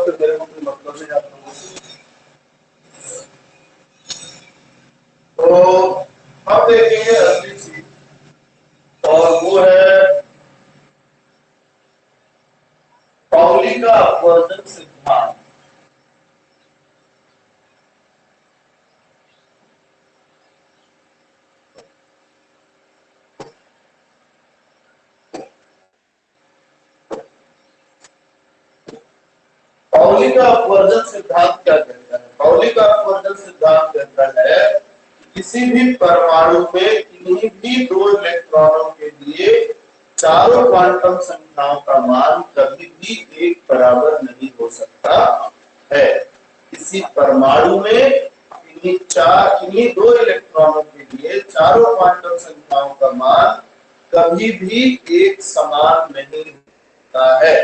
तो मेरे को कोई मतलब नहीं आप लोगों से। तो हम देखेंगे अगली चीज, और वो है पाउली का अपवर्जन सिद्धांत। पाउली का अपवर्जन सिद्धांत क्या कहता है? पाउली का अपवर्जन सिद्धांत कहता है किसी भी परमाणु में किन्हीं भी दो इलेक्ट्रॉनों के लिए चारों क्वांटम संख्याओं का मान कभी भी एक बराबर नहीं हो सकता है। किसी परमाणु में किन्हीं दो इलेक्ट्रॉनों के लिए चारों क्वांटम संख्याओं का मान कभी भी एक समान नहीं होता है।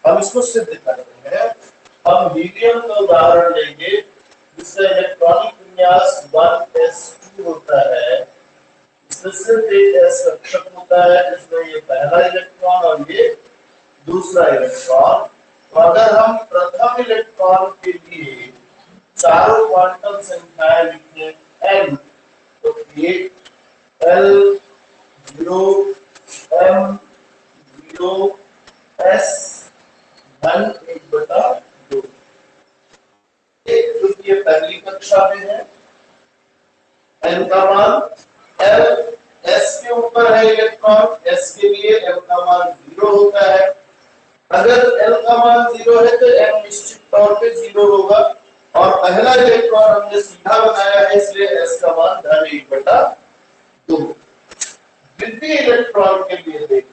हम इसको सिद्ध करते हैं। हम हीलियम का उदाहरण लेंगे जिसका इलेक्ट्रॉनिक विन्यास 1s2 होता है। इसमें सिर्फ एक s कक्षक होता है जिसमें ये पहला इलेक्ट्रॉन और ये दूसरा इलेक्ट्रॉन। तो अगर हम प्रथम इलेक्ट्रॉन के लिए चारों क्वांटम संख्याएं लिखें n, तो 1 l 0 m 0 s धन 1/2, जो कि पहली कक्षा में है। n का मान l, s के ऊपर है इलेक्ट्रॉन, s के लिए m का मान 0 होता है। अगर l का मान 0 है तो m निश्चित तौर पे 0 होगा, और पहला इलेक्ट्रॉन हमने सीधा बनाया है इसलिए s का मान धन 1/2। द्वितीय इलेक्ट्रॉन के लिए देखिए,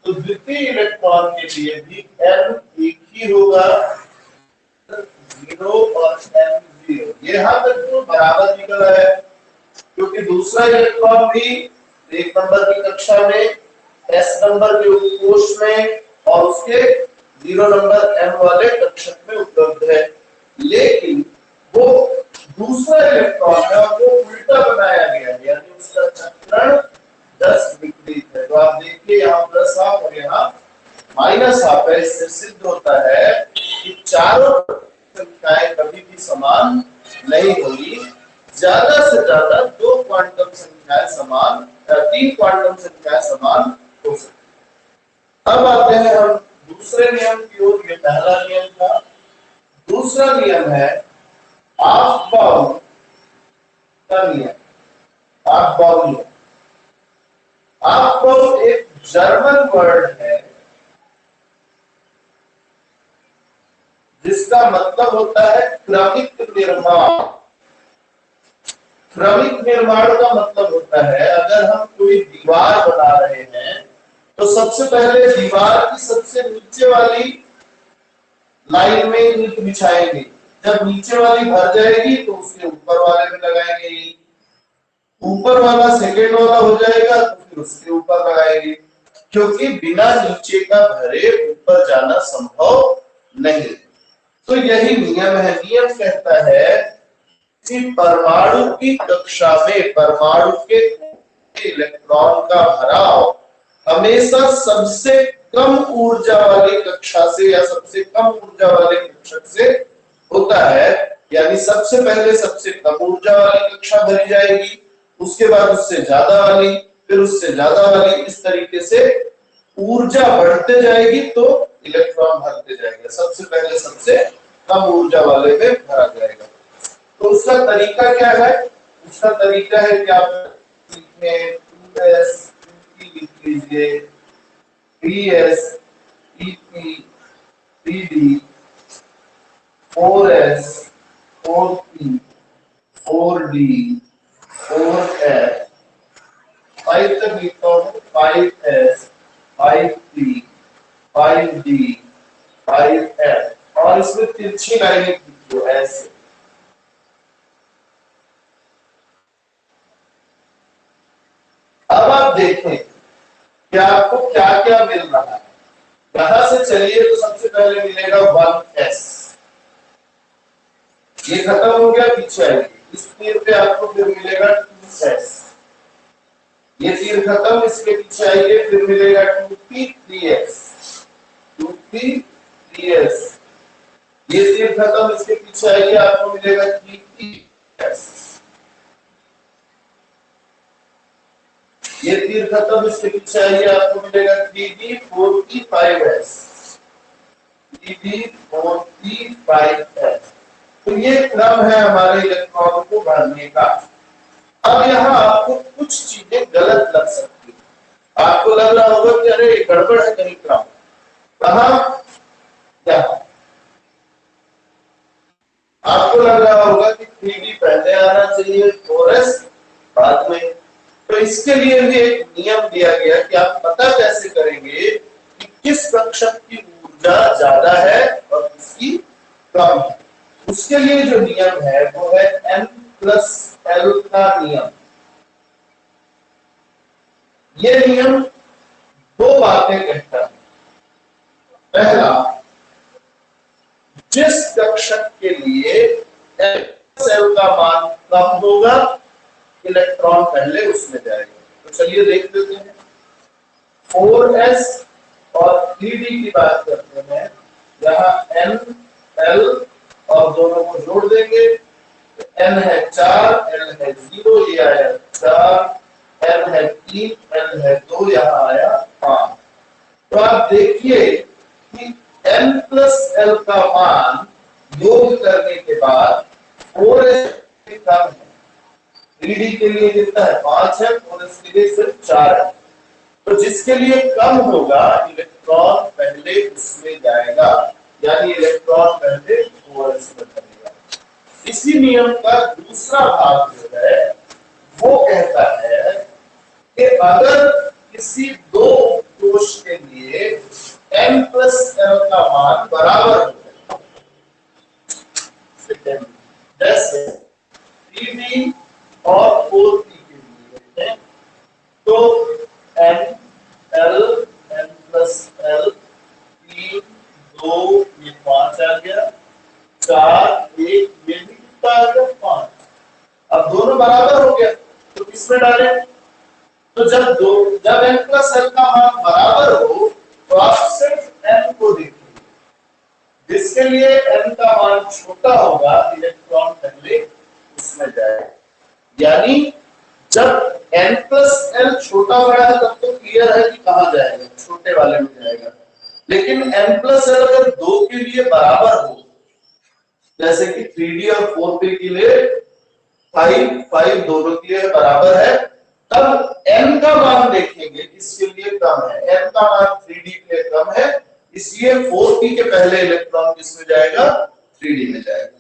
तो द्वितीय इलेक्ट्रॉन के लिए भी m एक ही होगा, 0 और m 0। यहां तक तो बराबर निकल रहा है क्योंकि दूसरा इलेक्ट्रॉन भी 1 नंबर की कक्षा में s नंबर के कोष में और उसके 0 नंबर m वाले कक्षक में उपलब्ध है। लेकिन वो दूसरा इलेक्ट्रॉन है और वो उल्टा बनाया गया है, यानी उसका चक्रण 10 विपरीत है। तो आप देखिए यहाँ प्लस हाफ और यहाँ माइनस हाफ है। इससे सिद्ध होता है कि चारों संख्याएं कभी भी समान नहीं होगी। ज्यादा से ज्यादा 2 क्वांटम संख्याएं समान, 3 क्वांटम संख्याएं समान हो सकती। अब आते हैं हम दूसरे नियम की ओर। ये पहला नियम था। दूसरा नियम है ऑफ-बाउंड का नियम। ऑफ-बाउंड एक जर्मन वर्ड है जिसका मतलब होता है क्रमिक निर्माण। क्रमिक निर्माण का मतलब होता है अगर हम कोई दीवार बना रहे हैं तो सबसे पहले दीवार की सबसे नीचे वाली लाइन में ईंट बिछाएंगे। जब नीचे वाली भर जाएगी तो उसके ऊपर वाले में लगाएंगे, ऊपर वाला सेकेंड वाला हो जाएगा तो फिर उसके ऊपर लगाएंगे, क्योंकि बिना नीचे का भरे ऊपर जाना संभव नहीं। तो यही नियम है। नियम कहता है कि परमाणु की कक्षा में परमाणु के इलेक्ट्रॉन का भराव हमेशा सबसे कम ऊर्जा वाली कक्षा से या सबसे कम ऊर्जा वाले कक्षक से होता है। यानी सबसे पहले सबसे कम ऊर्जा वाली कक्षा भरी जाएगी, उसके बाद उससे ज्यादा वाली, फिर उससे ज्यादा वाली, इस तरीके से ऊर्जा बढ़ते जाएगी तो इलेक्ट्रॉन भरते जाएगा। सबसे पहले सबसे कम ऊर्जा वाले में भरा जाएगा। तो उसका तरीका क्या है? उसका तरीका है कि आप लिखें 2s 2p लिख लीजिए, 3s 3p 3d, 4s 4p 4d 4f, 5 तक लिखता हूँ 5s 5p 5d 5f, और इसमें तिरछी लाइनें खींचो ऐसे। अब आप देखें कि आपको क्या क्या मिल रहा है। यहां से चलिए तो सबसे पहले मिलेगा 1s, ये खत्म हो गया, पीछे आएगी। इस तीर पे आपको फिर मिलेगा 2s, ये तीर खत्म, इसके पीछे आइए फिर मिलेगा 2p 3s, 2p चाहिए आपको मिलेगा 3p। ये तीर खत्म, इसके पीछे आइए आपको मिलेगा 3d 4p 5s। 3d 4p 5s। तो ये क्रम है हमारे इलेक्ट्रॉन को भरने का। अब यहाँ आपको कुछ चीजें गलत लग सकती है। आपको लग रहा होगा कि अरे गड़बड़ है कहीं क्रम, कहाँ क्या, आपको लग रहा होगा कि 3d पहले आना चाहिए 4s बाद में। तो इसके लिए भी एक नियम दिया गया कि आप पता कैसे करेंगे कि किस कक्षक की ऊर्जा ज्यादा है और किसकी कम है। उसके लिए जो नियम है वो है n+l का नियम। ये नियम दो बातें कहता है। पहला, जिस कक्षक के लिए n+l का मान कम होगा इलेक्ट्रॉन पहले उसमें जाएगा। तो चलिए देख लेते हैं। 4s और 3d की बात करते हैं। यहाँ n l और दोनों को जोड़ देंगे। n है 4, l है 0, ये आया 4, l है 3, l है 2, यहाँ आया 5। तो आप देखिए कि n+l का मान योग करने के बाद 4s कम है। 3d के लिए कितना है 5 है, 4s के लिए सिर्फ 4 है। तो जिसके लिए कम होगा इलेक्ट्रॉन पहले उसमें जाएगा, यानी इलेक्ट्रॉन पहले 4s में जाएगा। इसी नियम का दूसरा भाग जो है वो कहता है कि अगर किसी दो कोश के लिए n+l का मान बराबर हो जाए, जैसे 3d और 4p के लिए, तो n l n+l 3 2 ये 5 आ गया, 4 1 ये भी कितना आ गया 5। अब दोनों बराबर हो गया तो किसमें डालें? तो जब n+l का मान बराबर हो तो आप सिर्फ n को देखिए। जिसके लिए n का मान छोटा होगा इलेक्ट्रॉन पहले उसमें जाएगा। यानी जब n+l छोटा हो रहा है तब तो क्लियर है कि कहां जाएगा, छोटे वाले में जाएगा। लेकिन n+l अगर 2 के लिए बराबर हो, जैसे कि 3d और 4p के लिए 5 5 दोनों के लिए बराबर है, तब n का मान देखेंगे किसके लिए कम है। n का मान 3d के लिए कम है, इसलिए 4p के पहले इलेक्ट्रॉन किसमें जाएगा 3d में जाएगा।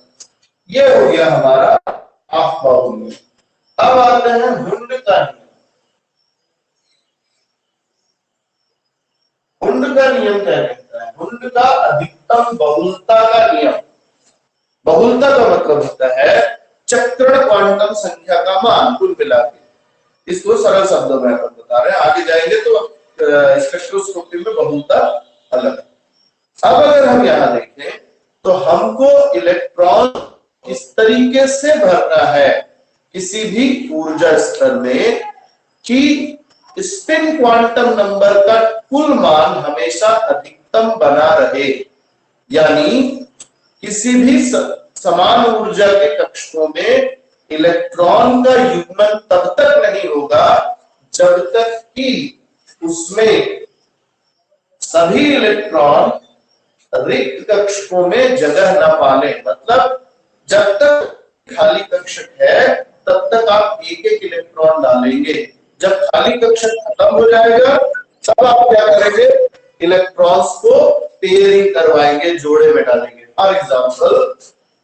ये हो गया हमारा हाफ बाउल में। अब आते हैं हुंड का नियम। हुंड का नियम क्या कहता है? हुंड का अधिकतम बहुलता का नियम। बहुलता का मतलब होता है चक्रण क्वांटम संख्या का मान कुल मिला के। इसको सरल शब्दों में अपन बता रहे हैं, आगे जाएंगे तो स्पेक्ट्रोस्कोपी में बहुलता अलग है। अब अगर हम यहां देखें तो हमको इलेक्ट्रॉन किस तरीके से भरना है किसी भी ऊर्जा स्तर में कि स्पिन क्वांटम नंबर का कुल मान हमेशा अधिकतम बना रहे। यानी किसी भी समान ऊर्जा के कक्षकों में इलेक्ट्रॉन का युग्मन तब तक नहीं होगा जब तक कि उसमें सभी इलेक्ट्रॉन रिक्त कक्षकों में जगह न पाले। मतलब जब तक खाली कक्षक है तब तक आप एक एक इलेक्ट्रॉन डालेंगे। जब खाली कक्षक खत्म हो जाएगा तब आप क्या करेंगे, इलेक्ट्रॉन्स को पेयरिंग करवाएंगे, जोड़े में डालेंगे। फॉर एग्जांपल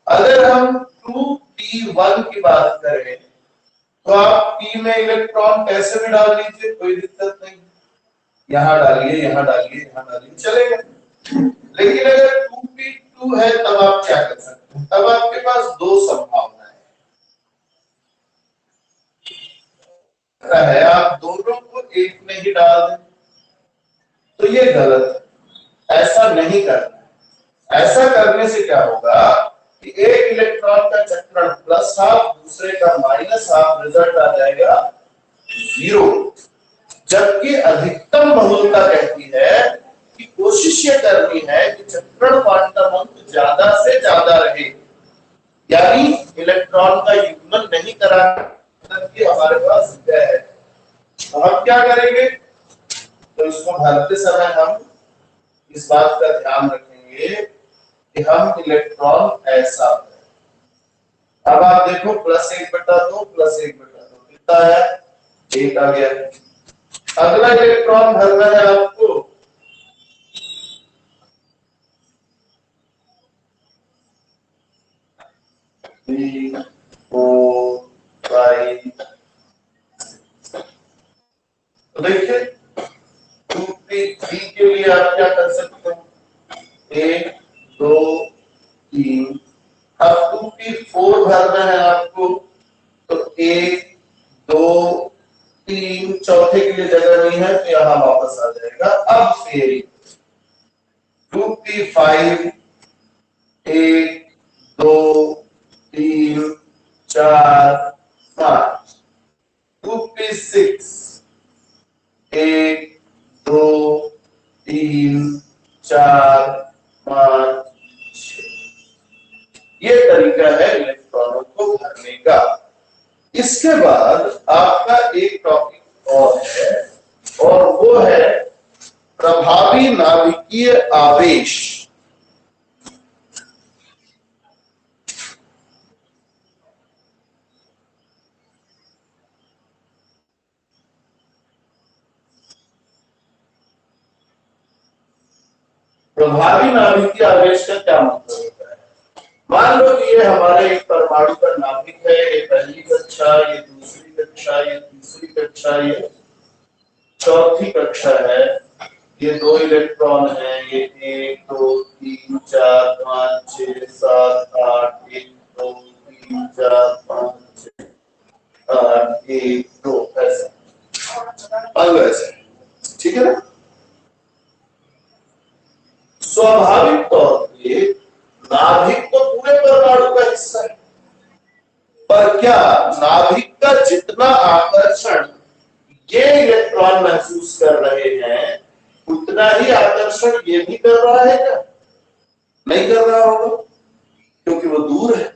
अगर हम 2p1 की बात करें तो आप p में इलेक्ट्रॉन कैसे भी डाल लीजिए, कोई दिक्कत नहीं। यहां डालिए, यहां डालिए, यहां डालिए, चलेगा। लेकिन अगर 2p2 है तब आप क्या कर सकते हैं? तब आपके पास दो संभावनाएं है, आप दोनों को एक में ही डाल दें, तो ये गलत है। ऐसा नहीं करना। ऐसा करने से क्या होगा कि एक इलेक्ट्रॉन का चक्रण प्लस हाफ, दूसरे का माइनस हाफ, रिजल्ट आ जाएगा 0। जबकि अधिकतम बहुलता कहती है कि कोशिश ये करनी है कि चक्रण क्वांटम अंक ज्यादा से ज्यादा रहे। यानी इलेक्ट्रॉन का युग्मन नहीं कराना कि हमारे पास जगह है। तो हम क्या करेंगे, तो इसको भरते समय हम इस बात का ध्यान रखेंगे कि हम इलेक्ट्रॉन ऐसा है। अब आप देखो +1/2 +1/2 कितना है, 1 आ गया। अगला इलेक्ट्रॉन भरना है आपको, थ्री, 4, 5। तो देखिए 2p3 के लिए आप क्या कर सकते हो, 1 2 3। अब 2p4 भरना है आपको, तो 1 2 3, चौथे के लिए जगह नहीं है तो यहां वापस आ जाएगा। अब फिर 2p5, 1 2 3 4 5। 2p6, 1 2 3 4 5 6। ये तरीका है इलेक्ट्रॉनों को भरने का। इसके बाद आपका एक टॉपिक और है, और वो है प्रभावी नाभिकीय आवेश। प्रभावी नाभिकीय आवेश का क्या मतलब होता है? मान लो कि ये हमारे एक परमाणु का नाभिक है, ये पहली कक्षा, ये दूसरी कक्षा, ये तीसरी कक्षा, ये चौथी कक्षा है। ये 2 इलेक्ट्रॉन है, ये 1 2 3 4 5 6 7 8, 1 2 3 4 5 6 8 1 2, ऐसे, ठीक है ना। स्वाभाविक तौर पे नाभिक तो पूरे परमाणु का हिस्सा है, पर क्या नाभिक का जितना आकर्षण ये इलेक्ट्रॉन महसूस कर रहे हैं, उतना ही आकर्षण ये भी कर रहा है क्या? नहीं कर रहा होगा, क्योंकि वो दूर है।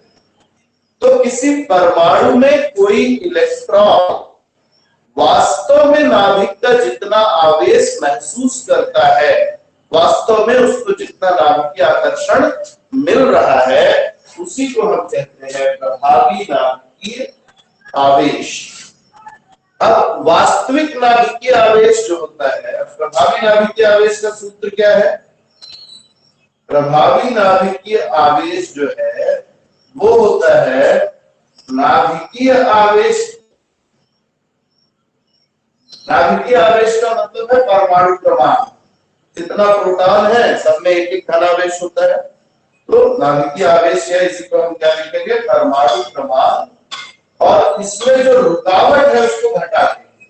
तो किसी परमाणु में कोई इलेक्ट्रॉन वास्तव में नाभिक का जितना आवेश महसूस करता है, वास्तव में उसको जितना नाभिकीय आकर्षण मिल रहा है, उसी को हम कहते हैं प्रभावी नाभिकीय आवेश। अब वास्तविक नाभिकीय आवेश जो होता है, प्रभावी नाभिकीय आवेश का सूत्र क्या है? प्रभावी नाभिकीय आवेश जो है वो होता है नाभिकीय आवेश। नाभिकीय आवेश का मतलब है परमाणु क्रमांक, जितना प्रोटॉन है सब में एक एक धनावेश होता है। तो नाभिकीय आवेश है, इसी को हम क्या लिखेंगे? परमाणु क्रमांक। और इसमें जो रुकावट है उसको घटा देंगे,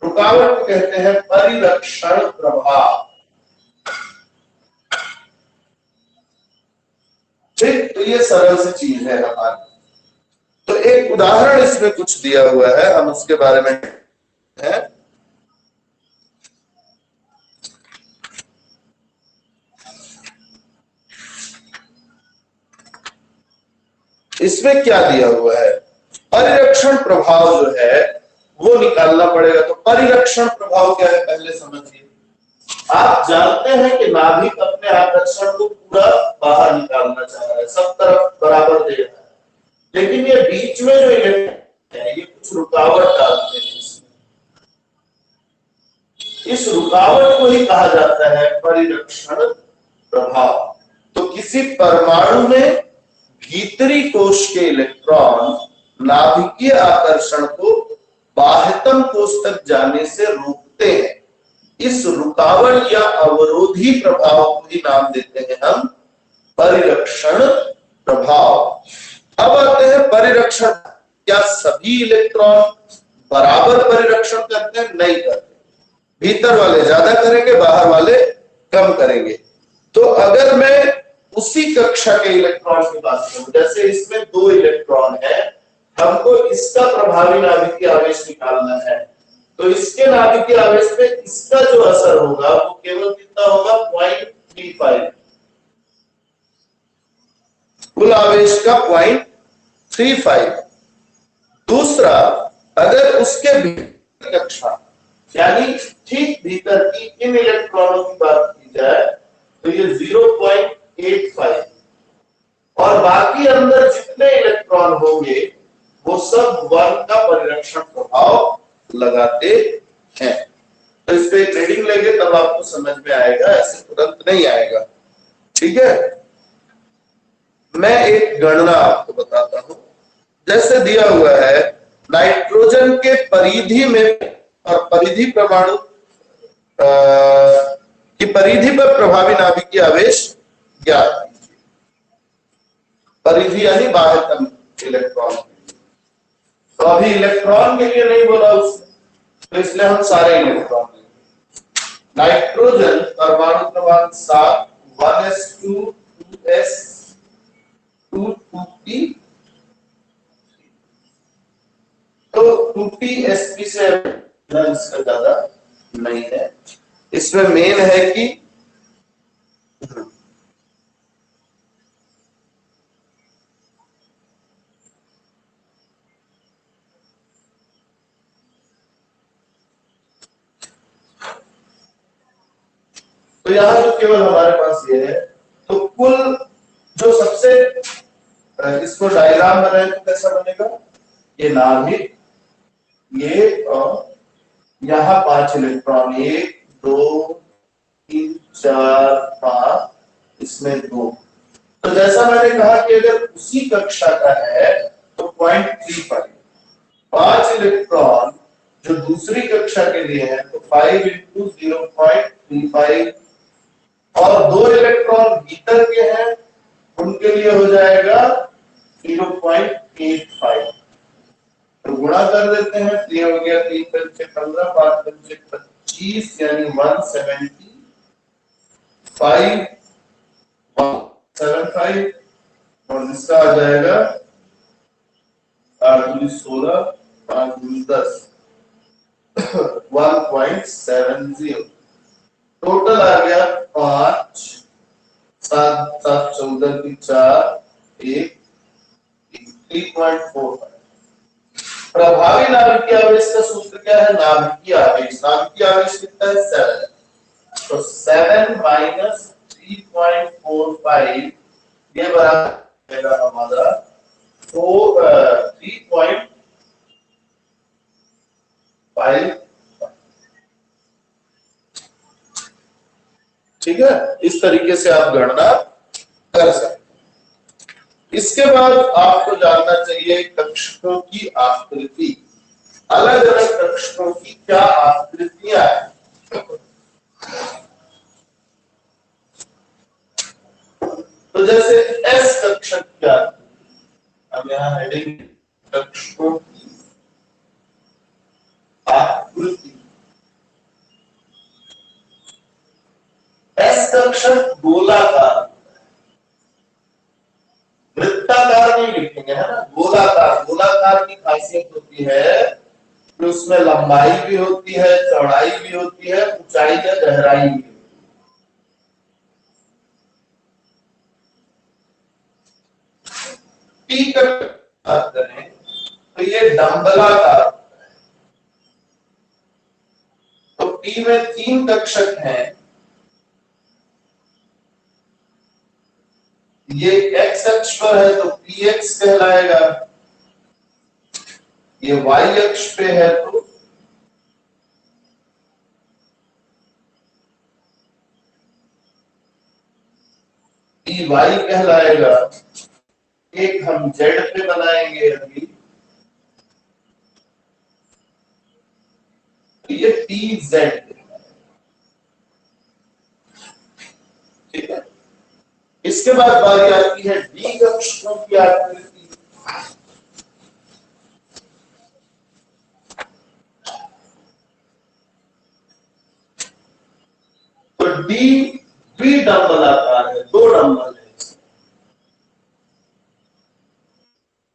रुकावट को कहते हैं परिरक्षण प्रभाव। ठीक, तो ये सरल सी चीज है हमारी। तो एक उदाहरण इसमें कुछ दिया हुआ है, हम उसके बारे में है। इसमें क्या दिया हुआ है? परिरक्षण प्रभाव जो है वो निकालना पड़ेगा। तो परिरक्षण प्रभाव क्या है पहले समझिए। आप जानते हैं कि नाभिक अपने आकर्षण को पूरा बाहर निकालना चाह रहा है, सब तरफ बराबर दे रहा है, लेकिन ये बीच में जो इलेक्ट्रॉन है ये कुछ रुकावट डालते हैं। इस रुकावट को ही कहा जाता है परिरक्षण प्रभाव। तो किसी परमाणु में भीतरी कोश के इलेक्ट्रॉन नाभिकीय आकर्षण को बाह्यतम कोश तक जाने से रोकते हैं। इस रुकावट या अवरोधी प्रभाव को ही नाम देते हैं हम परिरक्षण प्रभाव। अब आते हैं परिरक्षण। क्या सभी इलेक्ट्रॉन बराबर परिरक्षण करते हैं? नहीं करते। भीतर वाले ज्यादा करेंगे, बाहर वाले कम करेंगे। तो अगर मैं उसी कक्षा के इलेक्ट्रॉन की बात करूं, जैसे इसमें 2 इलेक्ट्रॉन है, हमको इसका प्रभावी नाभिकीय आवेश निकालना है, तो इसके नाभिकीय आवेश पे इसका जो असर होगा वो केवल कितना होगा? 0.35। कुल आवेश का 3 5। दूसरा, अगर उसके भीतर कक्षा यानी ठीक भीतर की इन इलेक्ट्रॉनों की बात की जाए तो ये 0.85 और बाकी अंदर जितने इलेक्ट्रॉन होंगे वो सब 1 का परिरक्षण प्रभाव लगाते हैं। तो इस पे रीडिंग लेंगे तब आपको समझ में आएगा, ऐसे तुरंत नहीं आएगा। ठीक है, मैं एक गणना आपको बताता हूं। जैसे दिया हुआ है नाइट्रोजन के परिधि में और परिधि परमाणु की परिधि पर प्रभावी नाभिकीय आवेश ज्ञात कीजिए। परिधि यानी बाह्यतम इलेक्ट्रॉन। तो अभी इलेक्ट्रॉन के लिए नहीं बोला उसने, तो इसलिए हम सारे इलेक्ट्रॉन लेंगे। नाइट्रोजन परमाणु क्रमांक 7 1s2 2s2 2p, तो 2psp से इसका ज्यादा नहीं है। इसमें मेन है कि तो यहां जो केवल हमारे पास ये है, तो कुल जो सबसे इसको डायग्राम बनाए तो कैसा बनेगा, ये नाभिक, ये और यहाँ 5 इलेक्ट्रॉन, 1 2 3 4 5, इसमें 2। तो जैसा मैंने कहा कि अगर उसी कक्षा का है तो 0.35, 5 इलेक्ट्रॉन जो दूसरी कक्षा के लिए है तो 5 इंटू 0.35, और 2 इलेक्ट्रॉन भीतर के हैं उनके लिए हो जाएगा 0.85। तो गुणा कर देते हैं, 3 हो गया, 3 पंचे 15, 5 पंचे 25, यानी 175 और इसका आ जाएगा 8 दूनी 16, 5 दूनी 10, 1.70। टोटल आ गया 5 7 7 14 की 4 1 3.45। प्रभावी नाभिकीय आवेश का सूत्र क्या है, नाभिकीय आवेश, नाभिकीय आवेश कितना है 7, तो 7 माइनस 3.45 ये बराबर है हमारा 3.5। ठीक है, इस तरीके से आप गणना कर सकते हैं। इसके बाद आपको जानना चाहिए कक्षकों की आकृति। अलग अलग कक्षकों की क्या आकृतियां हैं। तो जैसे एस कक्षक क्या, अब यहां हेडिंग कक्षकों की आकृति। एस कक्षक गोलाकार, वृत्ताकार नहीं लिखेंगे, है ना, गोलाकार। गोलाकार की खासियत होती है कि उसमें लंबाई भी होती है, चौड़ाई भी होती है, ऊंचाई या गहराई भी होती है। टी का बात करें तो ये डंबलाकार होता है। तो टी में 3 कक्षक हैं, ये एक्स अक्ष पर है तो पी एक्स कहलाएगा, ये वाई अक्ष पे है तो पी वाई कहलाएगा। एक हम जेड पे बनाएंगे अभी, तो ये टी जेड। ठीक है, इसके बाद बारी आती है डी कक्षकों की आकृति। तो डी द्विडंबलाकार है, 2 डंबल है।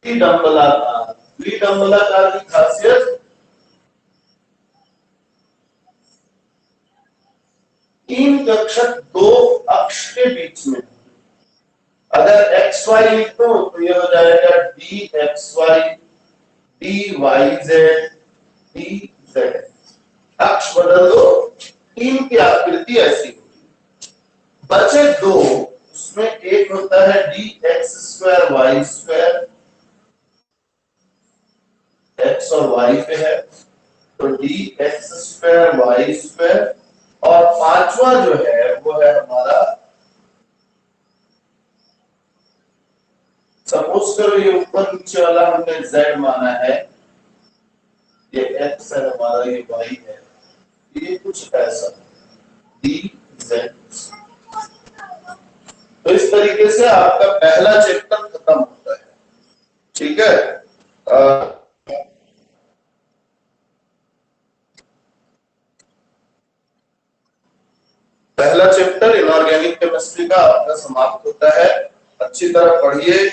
द्विडंबलाकार, द्विडंबलाकार की खासियत तीन कक्षक 2 अक्ष के बीच में, अगर एक्स वाई लिख दो तो ये हो जाएगा d x y d y z d z. अक्ष बदल दो, तीन की आकृति ऐसी होगी। बचे दो, उसमें एक होता है d x square y square, x और वाई पे है तो d x square y square, और पांचवा जो है वो है हमारा, सपोज करो ये ऊपर नीचे वाला हमने z माना है, ये x है हमारा, ये y है, ये कुछ ऐसा dz। तो इस तरीके से आपका पहला चैप्टर खत्म होता है। ठीक है, पहला चैप्टर इनऑर्गेनिक केमिस्ट्री का आपका समाप्त होता है। अच्छी तरह पढ़िए,